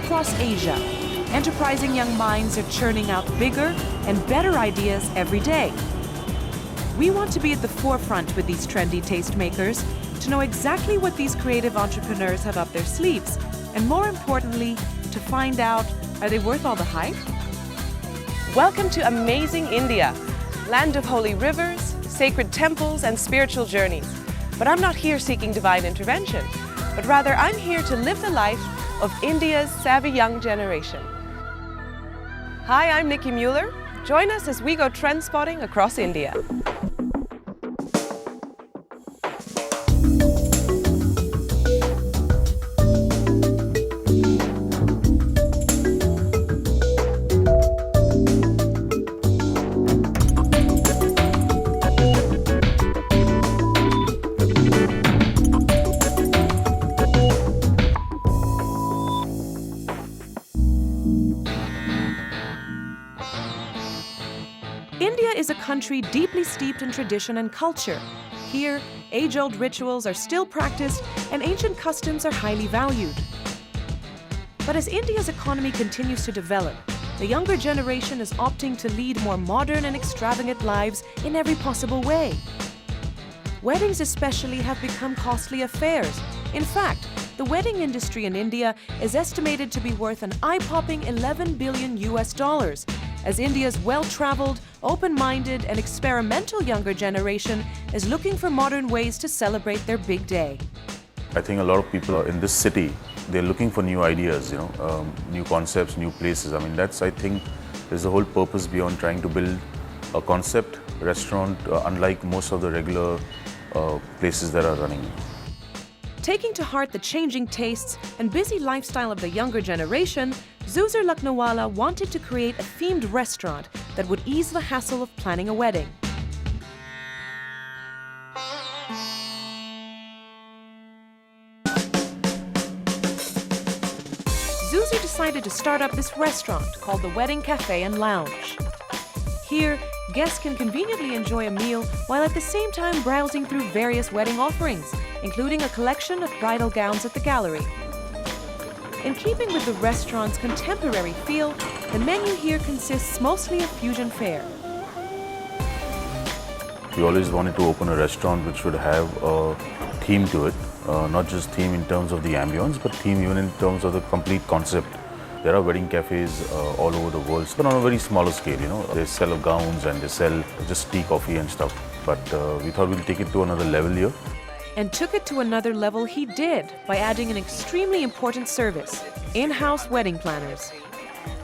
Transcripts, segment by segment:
across Asia. Enterprising young minds are churning out bigger and better ideas every day. We want to be at the forefront with these trendy tastemakers, to know exactly what these creative entrepreneurs have up their sleeves, and more importantly, to find out, are they worth all the hype? Welcome to amazing India, land of holy rivers, sacred temples, and spiritual journeys. But I'm not here seeking divine intervention, but rather I'm here to live the life of India's savvy young generation. Hi, I'm Nikki Mueller. Join us as we go trend spotting across India. India is a country deeply steeped in tradition and culture. Here, age-old rituals are still practiced and ancient customs are highly valued. But as India's economy continues to develop, the younger generation is opting to lead more modern and extravagant lives in every possible way. Weddings especially have become costly affairs. In fact, the wedding industry in India is estimated to be worth an eye-popping $11 billion, as India's well-traveled, open-minded, and experimental younger generation is looking for modern ways to celebrate their big day. I think a lot of people in this city, they're looking for new ideas, new concepts, new places. I mean, I think, there's the whole purpose beyond trying to build a concept restaurant, unlike most of the regular places that are running. Taking to heart the changing tastes and busy lifestyle of the younger generation, Zuzur Lakhnowala wanted to create a themed restaurant that would ease the hassle of planning a wedding. Zuzur decided to start up this restaurant called the Wedding Cafe and Lounge. Here, guests can conveniently enjoy a meal while at the same time browsing through various wedding offerings, including a collection of bridal gowns at the gallery. In keeping with the restaurant's contemporary feel, the menu here consists mostly of fusion fare. We always wanted to open a restaurant which would have a theme to it, not just theme in terms of the ambience, but theme even in terms of the complete concept. There are wedding cafes all over the world, but on a very smaller scale, They sell gowns and they sell just tea, coffee and stuff. But we thought we'll take it to another level here. And took it to another level he did by adding an extremely important service, in-house wedding planners.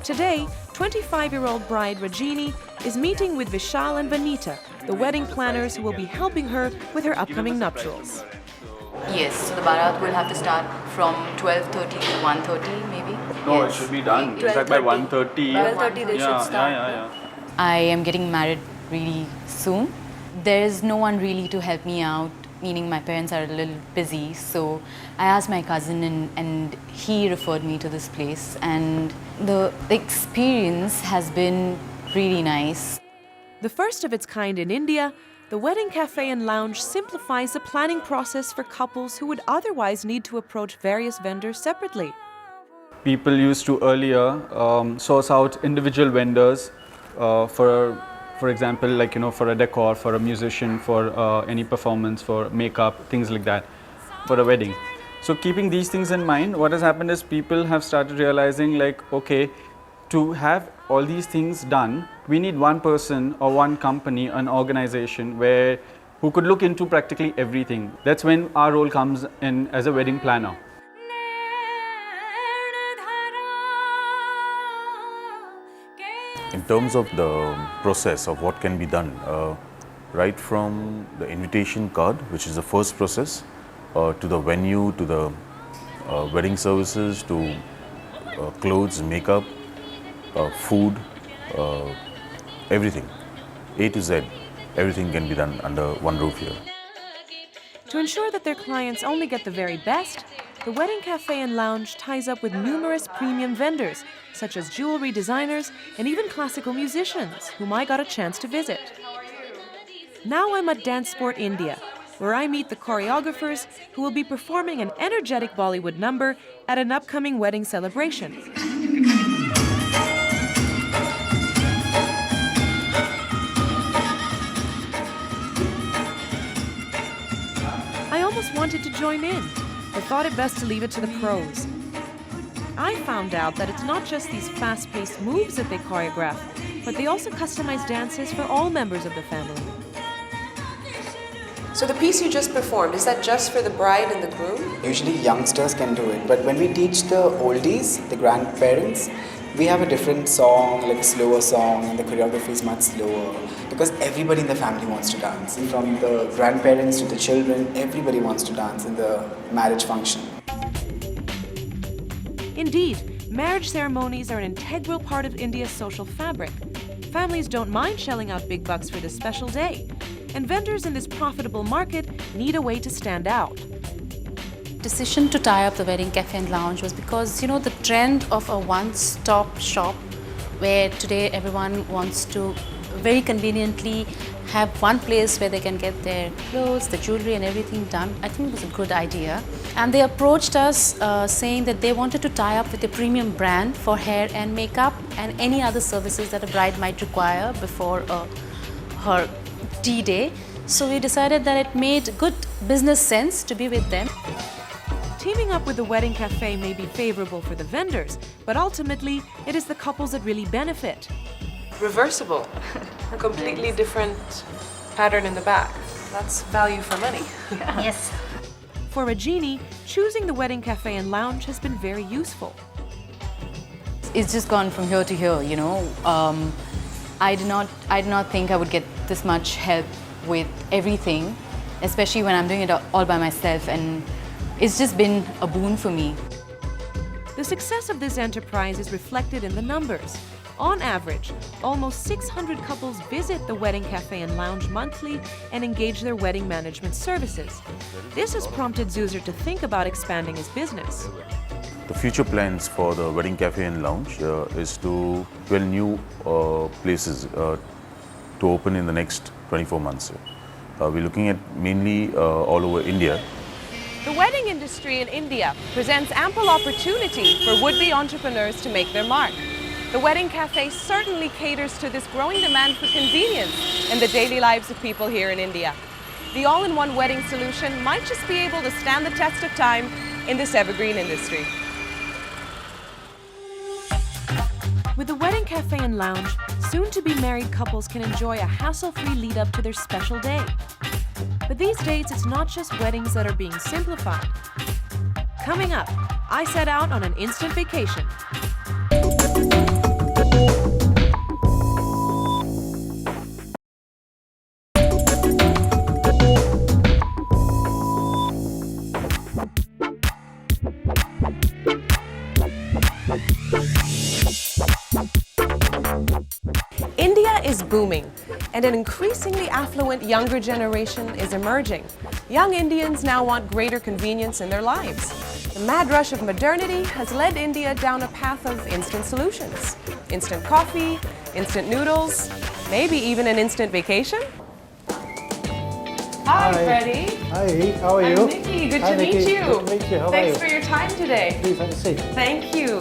Today, 25-year-old bride Rajini is meeting with Vishal and Vanita, the wedding planners who will be helping her with her upcoming nuptials. Yes, so the Bharat will have to start from 12:30 to 1:30 maybe. No, Yes. it should be done. In fact, by 1:30. 12:30 they should start. Yeah. I am getting married really soon. There is no one really to help me out, meaning my parents are a little busy. So I asked my cousin and he referred me to this place. And the experience has been really nice. The first of its kind in India, the Wedding Cafe and Lounge simplifies the planning process for couples who would otherwise need to approach various vendors separately. People used to earlier source out individual vendors for example, like, for a decor, for a musician, for any performance, for makeup, things like that, for a wedding. So keeping these things in mind, what has happened is people have started realizing like, okay, to have all these things done, we need one person or one company, an organization who could look into practically everything. That's when our role comes in as a wedding planner. In terms of the process of what can be done, right from the invitation card, which is the first process, to the venue, to the wedding services, to clothes, makeup, food, everything, A to Z, everything can be done under one roof here. To ensure that their clients only get the very best, the Wedding Cafe and Lounge ties up with numerous premium vendors, such as jewelry designers and even classical musicians, whom I got a chance to visit. Now I'm at Dance Sport India, where I meet the choreographers who will be performing an energetic Bollywood number at an upcoming wedding celebration. I almost wanted to join in, but thought it best to leave it to the pros. I found out that it's not just these fast-paced moves that they choreograph, but they also customize dances for all members of the family. So the piece you just performed, is that just for the bride and the groom? Usually youngsters can do it, but when we teach the oldies, the grandparents, we have a different song, like a slower song, and the choreography is much slower because everybody in the family wants to dance. From the grandparents to the children, everybody wants to dance in the marriage function. Indeed, marriage ceremonies are an integral part of India's social fabric. Families don't mind shelling out big bucks for this special day, and vendors in this profitable market need a way to stand out. Decision to tie up the Wedding Cafe and Lounge was because, the trend of a one-stop shop where today everyone wants to very conveniently have one place where they can get their clothes, the jewelry and everything done. I think it was a good idea. And they approached us saying that they wanted to tie up with a premium brand for hair and makeup and any other services that a bride might require before her D-Day. So we decided that it made good business sense to be with them. Teaming up with the Wedding Cafe may be favorable for the vendors, but ultimately, it is the couples that really benefit. Reversible. A completely different pattern in the back. That's value for money. Yes. For Rajini, choosing the Wedding Cafe and Lounge has been very useful. It's just gone from here to here, I did not think I would get this much help with everything, especially when I'm doing it all by myself, and it's just been a boon for me. The success of this enterprise is reflected in the numbers. On average, almost 600 couples visit the Wedding Cafe and Lounge monthly and engage their wedding management services. This has prompted Zuzer to think about expanding his business. The future plans for the Wedding Cafe and Lounge is to 12 new places to open in the next 24 months. We're looking at mainly all over India. The wedding industry in India presents ample opportunity for would-be entrepreneurs to make their mark. The Wedding Cafe certainly caters to this growing demand for convenience in the daily lives of people here in India. The all-in-one wedding solution might just be able to stand the test of time in this evergreen industry. With the Wedding Cafe and Lounge, soon-to-be married couples can enjoy a hassle-free lead-up to their special day. But these days, it's not just weddings that are being simplified. Coming up, I set out on an instant vacation. India is booming, and an increasingly affluent younger generation is emerging. Young Indians now want greater convenience in their lives. The mad rush of modernity has led India down a path of instant solutions. Instant coffee, instant noodles, maybe even an instant vacation. Hi, Freddie. Hi, how are you? I'm Nikki. Good Hi, to meet Nikki. you. Good to meet you. How are Thanks you? for your time today. Please have a seat. Thank you.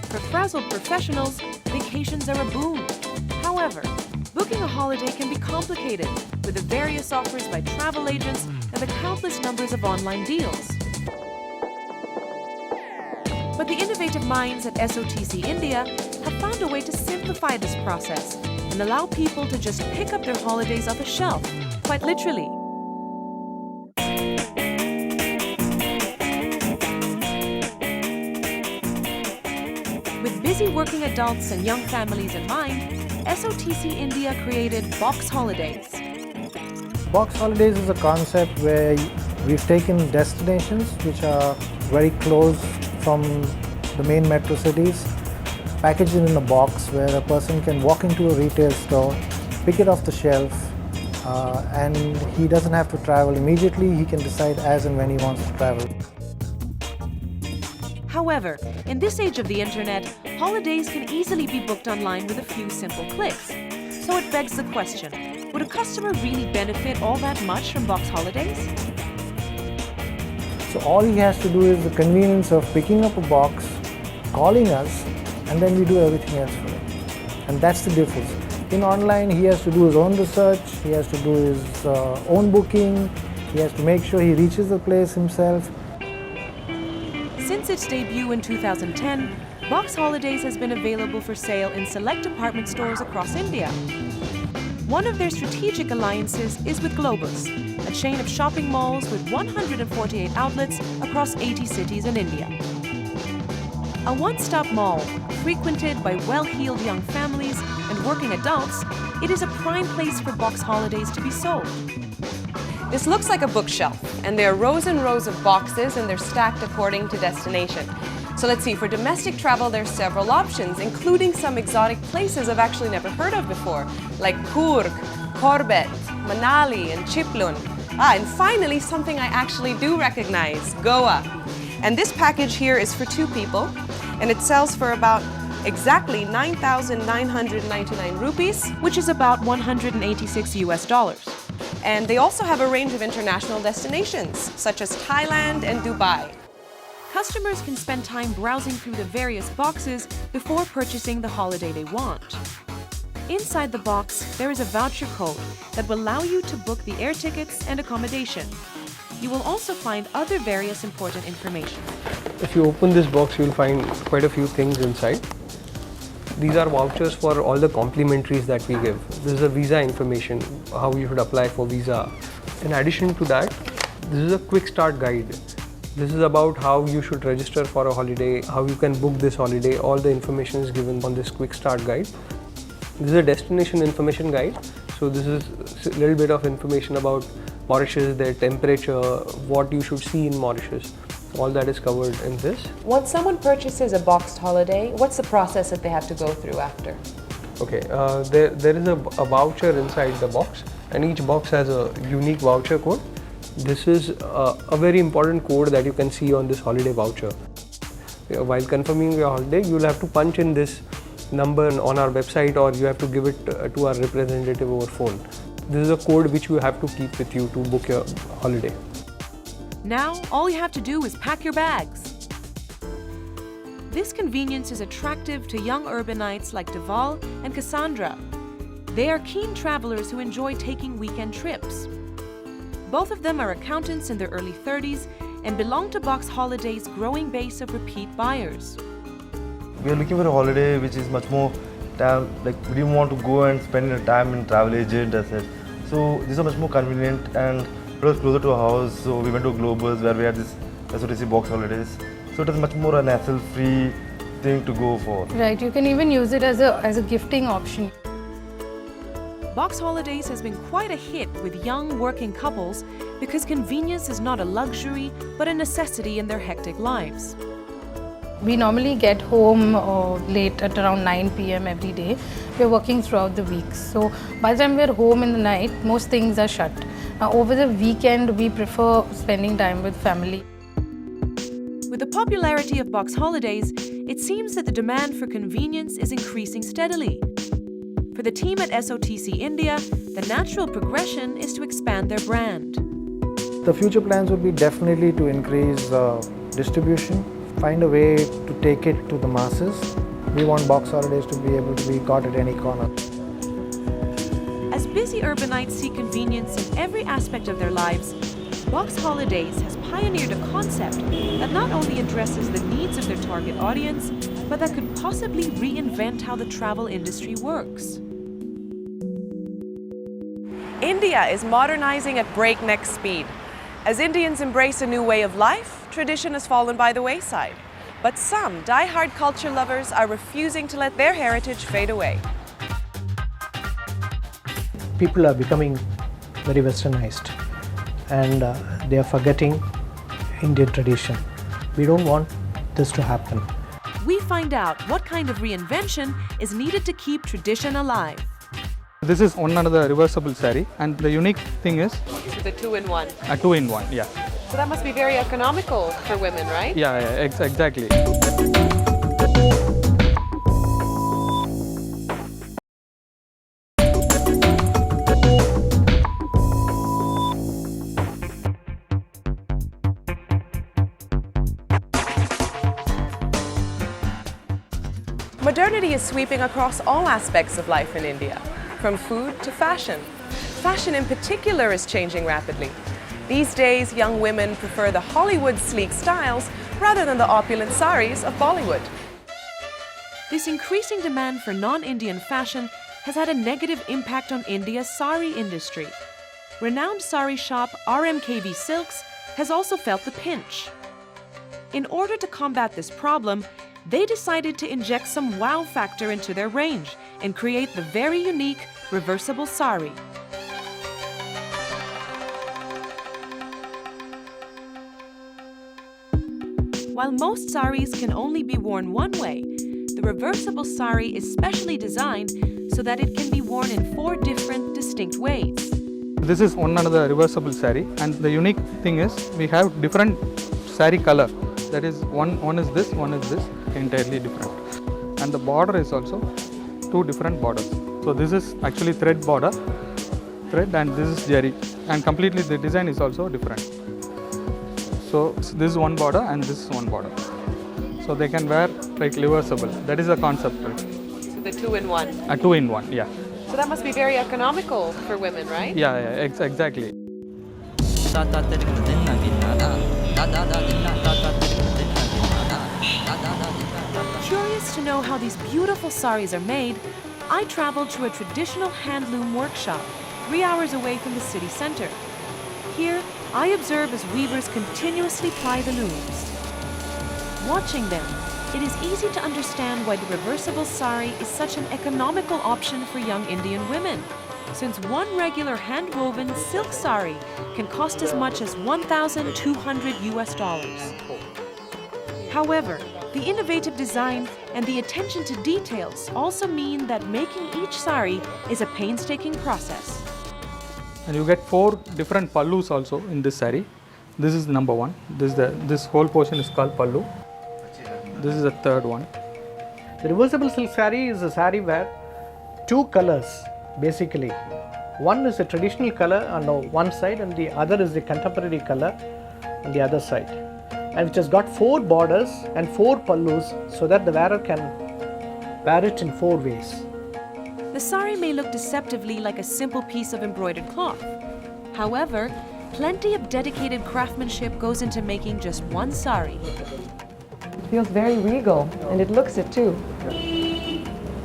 For frazzled professionals, vacations are a boon. However, booking a holiday can be complicated with the various offers by travel agents and the countless numbers of online deals. But the innovative minds at SOTC India have found a way to simplify this process and allow people to just pick up their holidays off a shelf, quite literally. With busy working adults and young families in mind, SOTC India created Box Holidays. Box Holidays is a concept where we've taken destinations which are very close from the main metro cities, packaged it in a box where a person can walk into a retail store, pick it off the shelf, and he doesn't have to travel immediately. He can decide as and when he wants to travel. However, in this age of the internet, holidays can easily be booked online with a few simple clicks. So it begs the question, would a customer really benefit all that much from Box Holidays? So all he has to do is the convenience of picking up a box, calling us, and then we do everything else for him. And that's the difference. In online, he has to do his own research, he has to do his own booking, he has to make sure he reaches the place himself. Since its debut in 2010, Box Holidays has been available for sale in select department stores across India. One of their strategic alliances is with Globus, a chain of shopping malls with 148 outlets across 80 cities in India. A one-stop mall, frequented by well-heeled young families and working adults, it is a prime place for Box Holidays to be sold. This looks like a bookshelf, and there are rows and rows of boxes, and they're stacked according to destination. So let's see, for domestic travel, there's several options, including some exotic places I've actually never heard of before, like Coorg, Corbett, Manali, and Chiplun. And finally, something I actually do recognize, Goa. And this package here is for 2 people, and it sells for about exactly 9,999 rupees, which is about $186 US. And they also have a range of international destinations, such as Thailand and Dubai. Customers can spend time browsing through the various boxes before purchasing the holiday they want. Inside the box, there is a voucher code that will allow you to book the air tickets and accommodation. You will also find other various important information. If you open this box, you will find quite a few things inside. These are vouchers for all the complimentaries that we give. This is a visa information, how you should apply for visa. In addition to that, this is a quick start guide. This is about how you should register for a holiday, how you can book this holiday. All the information is given on this quick start guide. This is a destination information guide. So this is a little bit of information about Mauritius, their temperature, what you should see in Mauritius. All that is covered in this. Once someone purchases a boxed holiday, what's the process that they have to go through after? Okay, there is a voucher inside the box, and each box has a unique voucher code. This is a very important code that you can see on this holiday voucher. While confirming your holiday, you will have to punch in this number on our website, or you have to give it to our representative over phone. This is a code which you have to keep with you to book your holiday. Now, all you have to do is pack your bags. This convenience is attractive to young urbanites like Deval and Cassandra. They are keen travelers who enjoy taking weekend trips. Both of them are accountants in their early 30s and belong to Box Holidays' growing base of repeat buyers. We are looking for a holiday which is much more time, like we didn't want to go and spend your time in travel agent, as I said. So these are much more convenient and it was closer to our house, so we went to Globus where we had this SOTC Box Holidays. So it is much more an hassle-free thing to go for. Right, you can even use it as a gifting option. Box Holidays has been quite a hit with young working couples because convenience is not a luxury but a necessity in their hectic lives. We normally get home late at around 9 p.m. every day. We're working throughout the week. So by the time we're home in the night, most things are shut. Over the weekend, we prefer spending time with family. With the popularity of Box Holidays, it seems that the demand for convenience is increasing steadily. For the team at SOTC India, the natural progression is to expand their brand. The future plans would be definitely to increase distribution, find a way to take it to the masses. We want Box Holidays to be able to be got at any corner. As busy urbanites seek convenience in every aspect of their lives, Box Holidays has pioneered a concept that not only addresses the needs of their target audience, but that could possibly reinvent how the travel industry works. India is modernizing at breakneck speed. As Indians embrace a new way of life, tradition has fallen by the wayside. But some die-hard culture lovers are refusing to let their heritage fade away. People are becoming very westernized and they are forgetting Indian tradition. We don't want this to happen. We find out what kind of reinvention is needed to keep tradition alive. This is one another reversible saree, and the unique thing is The 2-in-1. a 2-in-1, yeah. So that must be very economical for women, right? Yeah, exactly. Modernity is sweeping across all aspects of life in India, from food to fashion. Fashion in particular is changing rapidly. These days, young women prefer the Hollywood sleek styles rather than the opulent saris of Bollywood. This increasing demand for non-Indian fashion has had a negative impact on India's sari industry. Renowned sari shop RMKV Silks has also felt the pinch. In order to combat this problem, they decided to inject some wow factor into their range and create the very unique reversible sari. While most saris can only be worn one way, the reversible sari is specially designed so that it can be worn in 4 different distinct ways. This is one another reversible sari, and the unique thing is we have different sari color. That is one is this, entirely different. And the border is also 2 different borders. So this is actually thread border, and this is jari, and completely the design is also different. So this is one border and this is one border. So they can wear like reversible. That is the concept. Right? So the 2-in-1. A 2-in-1, yeah. So that must be very economical for women, right? Yeah, exactly. Curious to know how these beautiful saris are made, I traveled to a traditional handloom workshop 3 hours away from the city center. Here, I observe as weavers continuously ply the looms. Watching them, it is easy to understand why the reversible sari is such an economical option for young Indian women, since one regular hand-woven silk sari can cost as much as $1,200. However, the innovative design and the attention to details also mean that making each sari is a painstaking process. And you get 4 different pallus also in this sari. This is number 1. This whole portion is called pallu. This is the third one. The reversible silk sari is a sari where 2 colors basically. One is a traditional color on one side and the other is the contemporary color on the other side. And which has got 4 borders and 4 pallus so that the wearer can wear it in 4 ways. The sari may look deceptively like a simple piece of embroidered cloth. However, plenty of dedicated craftsmanship goes into making just one sari. It feels very regal, and it looks it too.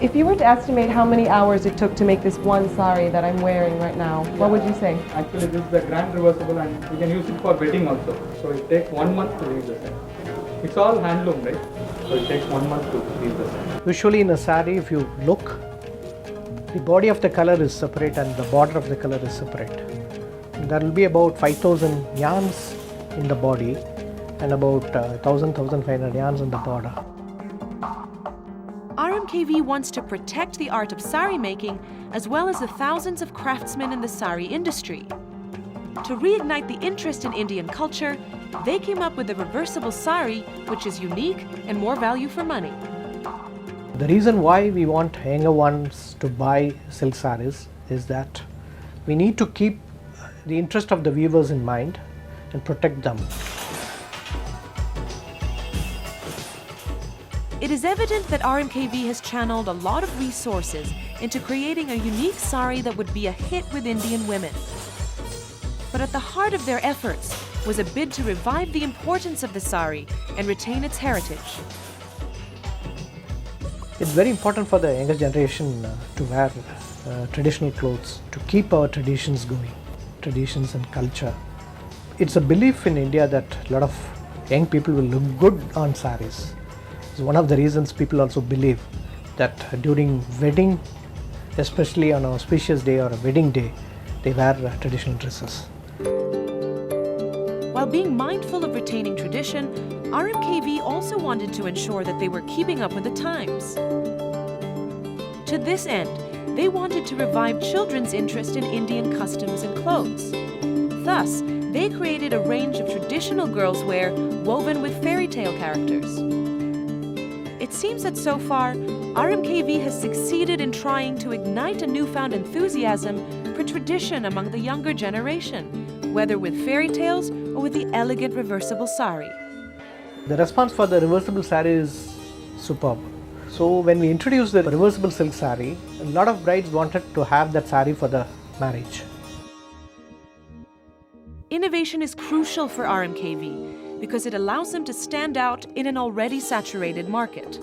If you were to estimate how many hours it took to make this one sari that I'm wearing right now, what would you say? Actually, this is the grand reversible, and we can use it for wedding also. So it takes 1 month to weave the sari. It's all handloom, right? So it takes 1 month to weave the sari. Usually in a sari, if you look, the body of the color is separate and the border of the color is separate. There will be about 5,000 yarns in the body and about 1,000-1,500 yarns in the border. RMKV wants to protect the art of sari making as well as the thousands of craftsmen in the sari industry. To reignite the interest in Indian culture, they came up with the reversible sari, which is unique and more value for money. The reason why we want younger ones to buy silk saris is that we need to keep the interest of the weavers in mind and protect them. It is evident that RMKV has channeled a lot of resources into creating a unique sari that would be a hit with Indian women. But at the heart of their efforts was a bid to revive the importance of the sari and retain its heritage. It's very important for the younger generation to wear traditional clothes, to keep our traditions going, traditions and culture. It's a belief in India that a lot of young people will look good on saris. It's one of the reasons people also believe that during wedding, especially on an auspicious day or a wedding day, they wear traditional dresses. While being mindful of retaining tradition, RMKV also wanted to ensure that they were keeping up with the times. To this end, they wanted to revive children's interest in Indian customs and clothes. Thus, they created a range of traditional girls' wear woven with fairy tale characters. It seems that so far, RMKV has succeeded in trying to ignite a newfound enthusiasm for tradition among the younger generation, whether with fairy tales or with the elegant reversible sari. The response for the reversible sari is superb. So when we introduced the reversible silk saree, a lot of brides wanted to have that saree for the marriage. Innovation is crucial for RMKV because it allows them to stand out in an already saturated market.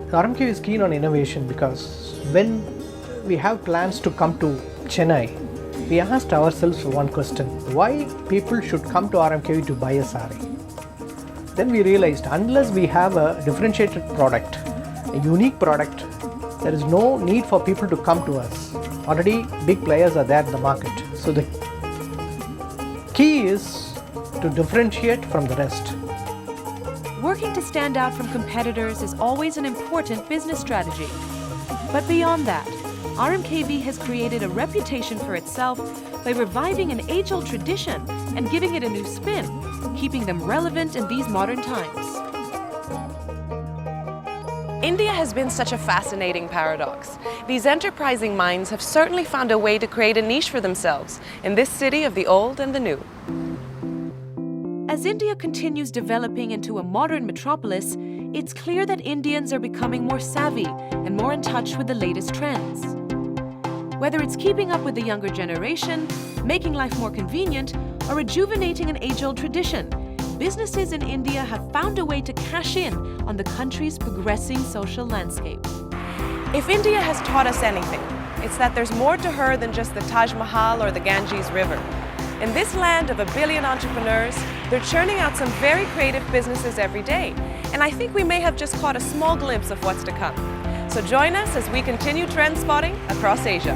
RMKV is keen on innovation because when we have plans to come to Chennai, we asked ourselves one question: why people should come to RMKV to buy a saree? Then we realized unless we have a differentiated product, a unique product, there is no need for people to come to us. Already big players are there in the market. So the key is to differentiate from the rest. Working to stand out from competitors is always an important business strategy. But beyond that, RMKV has created a reputation for itself by reviving an age-old tradition and giving it a new spin, keeping them relevant in these modern times. India has been such a fascinating paradox. These enterprising minds have certainly found a way to create a niche for themselves in this city of the old and the new. As India continues developing into a modern metropolis, it's clear that Indians are becoming more savvy and more in touch with the latest trends. Whether it's keeping up with the younger generation, making life more convenient, or rejuvenating an age-old tradition, businesses in India have found a way to cash in on the country's progressing social landscape. If India has taught us anything, it's that there's more to her than just the Taj Mahal or the Ganges River. In this land of 1 billion entrepreneurs, they're churning out some very creative businesses every day. And I think we may have just caught a small glimpse of what's to come. So join us as we continue trend spotting across Asia.